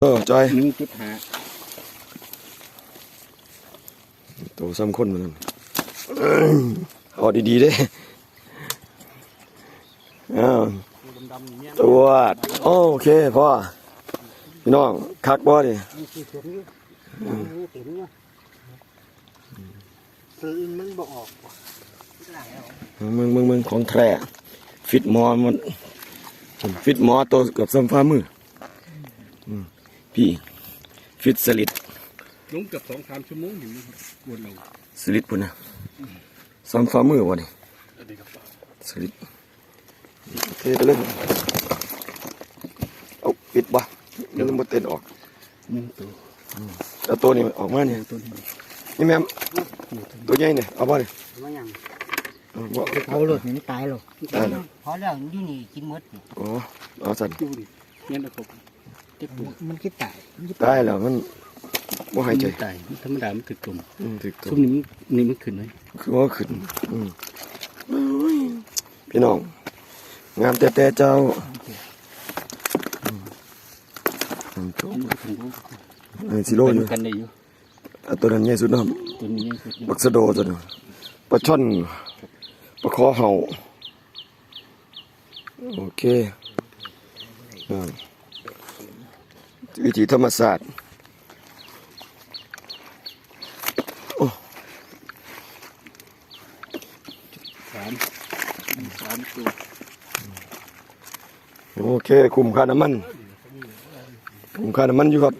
จอย1.5ตัวซ้ำคนเหมือนกันเอาดีๆเด้ตัวโอเคพ่อพี่น้องคักบ่ดิมันบ่ออกมึงของแท้ฟิตหมอมันฟิตหมอตัวเกือบซ้ำฝ่ามือพี่ฟิตสลิดลงเกือบ2-3 ชั่วโมงอยู่วนเราสลิดพุ่นนะซ้ำฝ่ามือวะนี่สลิดเทไปเลยเอาปิดบ่ยังไม่เต้นออกแล้วตัวนี้ออกมาเนี่ยนี่แม่ตัวใหญ่เนี่ยเอาบ่เนี่ยเขาหลุดนี่ตายหรอกพอแล้วอยู่นี่กินมดอ๋อเอาสั่นเนี่ยนะครับมันคิดตายแล้วมันบ่หายใจตายธรรมดามันถึกตุ่มถึกตุ่มซุ่มนี่มันขึ้นเลยคือว่าขึ้นพี่น้องงามแต่เจ้าสิโลอยู่กันได้อยู่ตัวนั้นใหญ่สุดเนาะตัวนี้ใหญ่สุดบักสะโดตัวนึงปลาช่อนปลาคอเห่าโอเควิถีธรรมศาสตร์3ตัวโอเคคุมค่าน้ำมันอยู่ครับ